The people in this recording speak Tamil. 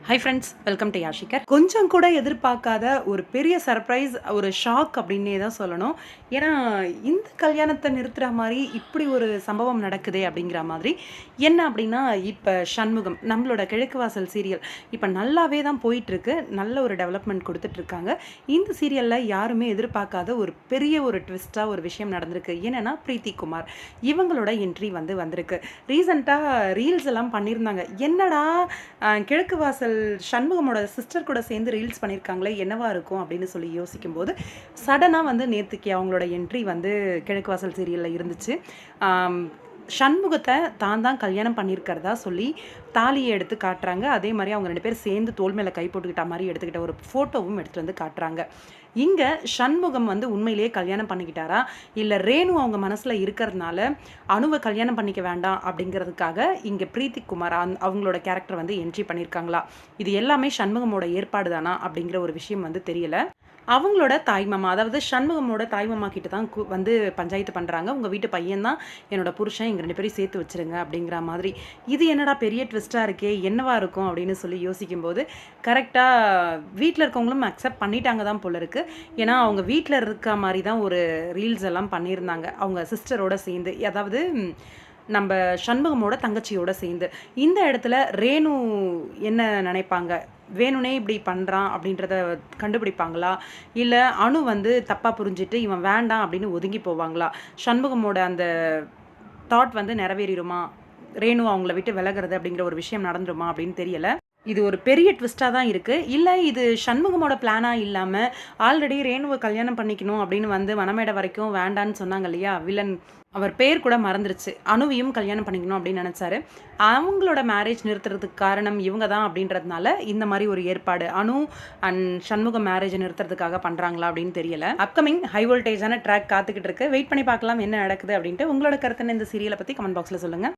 High friends, welcome to Yashikar. கொஞ்சம் கூட எதிர்பார்க்காத ஒரு பெரிய சர்ப்ரைஸ், ஒரு ஷாக் அப்படின்னே தான் சொல்லணும். ஏன்னா இந்த கல்யாணத்தை நிறுத்துகிற மாதிரி இப்படி ஒரு சம்பவம் நடக்குதே அப்படிங்கிற மாதிரி. என்ன அப்படின்னா, இப்போ சண்முகம் நம்மளோட கிழக்கு வாசல் சீரியல் இப்போ நல்லாவே தான் போயிட்டுருக்கு. நல்ல ஒரு டெவலப்மெண்ட் கொடுத்துட்ருக்காங்க. இந்த சீரியலில் யாருமே எதிர்பார்க்காத ஒரு பெரிய ஒரு ட்விஸ்ட்டாக ஒரு விஷயம் நடந்திருக்கு. என்னென்னா, பிரீத்தி குமார் இவங்களோட என்ட்ரி வந்திருக்கு. ரீசெண்டாக ரீல்ஸ் எல்லாம் பண்ணியிருந்தாங்க. என்னடா கிழக்கு வாசல் சண்முகமோட சிஸ்டர் கூட சேர்ந்து ரீல்ஸ் பண்ணியிருக்காங்களே, என்னவா இருக்கும் அப்படின்னு சொல்லி யோசிக்கும்போது சடனாக நேற்றுக்கு அவங்களோட என்ட்ரி கிழக்கு வாசல் சீரியலில் இருந்துச்சு. சண்முகத்தை தான் கல்யாணம் பண்ணியிருக்கிறதா சொல்லி தாலியை எடுத்து காட்டுறாங்க. அதே மாதிரி அவங்க 2 பேர் சேர்ந்து தோல் மேலே கை போட்டுக்கிட்ட மாதிரி எடுத்துக்கிட்ட ஒரு ஃபோட்டோவும் எடுத்துகிட்டு காட்டுறாங்க. இங்கே சண்முகம் உண்மையிலேயே கல்யாணம் பண்ணிக்கிட்டாரா, இல்லை ரேணு அவங்க மனசில் இருக்கிறதுனால அணுவை கல்யாணம் பண்ணிக்க வேண்டாம் அப்படிங்கிறதுக்காக இங்கே பிரீத்தி குமார் அவங்களோட கேரக்டர் என்ட்ரி பண்ணியிருக்காங்களா, இது எல்லாமே சண்முகமோட ஏற்பாடு தானா அப்படிங்கிற ஒரு விஷயம் தெரியல. அவங்களோட தாய்மாமா, அதாவது சண்முகமோட தாய்மாமா கிட்ட தான் பஞ்சாயத்து பண்ணுறாங்க. உங்கள் வீட்டு பையன் தான் என்னோட புருஷன், எங்கள் 2 பேரையும் சேர்த்து வச்சுருங்க அப்படிங்கிற மாதிரி. இது என்னடா பெரிய ட்விஸ்ட்டாக இருக்கே, என்னவா இருக்கும் அப்படின்னு சொல்லி யோசிக்கும்போது கரெக்டாக வீட்டில் இருக்கவங்களும் அக்செப்ட் பண்ணிட்டாங்க தான் போல இருக்குது. ஏன்னா அவங்க வீட்டில் இருக்க மாதிரி தான் ஒரு ரீல்ஸ் எல்லாம் பண்ணியிருந்தாங்க அவங்க சிஸ்டரோட சேர்ந்து, அதாவது நம்ம சண்முகமோட தங்கச்சியோட சேர்ந்து. இந்த இடத்துல ரேணு என்ன நினைப்பாங்க, வேணுனே இப்படி பண்ணுறான் அப்படின்றத கண்டுபிடிப்பாங்களா, இல்லை அணு தப்பாக புரிஞ்சுட்டு இவன் வேண்டாம் அப்படின்னு ஒதுங்கி போவாங்களா, சண்முகமோட அந்த தாட் நிறைவேறிடுமா, ரேணு அவங்கள விட்டு விலகிறது அப்படிங்கிற ஒரு விஷயம் நடந்துருமா அப்படின்னு தெரியலை. இது ஒரு பெரிய ட்விஸ்ட்டாக தான் இருக்குது. இல்லை இது சண்முகமோட பிளானாக இல்லாமல் ஆல்ரெடி ரேணுவை கல்யாணம் பண்ணிக்கணும் அப்படின்னு மணமேடை வரைக்கும் வேண்டான்னு சொன்னாங்க இல்லையா வில்லன், அவர் பேர் கூட மறந்துருச்சு. அணுவையும் கல்யாணம் பண்ணிக்கணும் அப்படின்னு நினச்சாரு. அவங்களோட மேரேஜ் நிறுத்துறதுக்கு காரணம் இவங்க தான் அப்படின்றதுனால இந்த மாதிரி ஒரு ஏற்பாடு அணு அண்ட் சண்முகம் மேரேஜை நிறுத்துறதுக்காக பண்ணுறாங்களா அப்படின்னு தெரியல. அப்கமிங் ஹை வோல்டேஜான ட்ராக் காத்துக்கிட்டு இருக்கு. வெயிட் பண்ணி பார்க்கலாம் என்ன நடக்குது அப்படின்ட்டு. உங்களோட கருத்துன்னு இந்த சீரியலை பற்றி கமெண்ட் பாக்ஸில் சொல்லுங்கள்.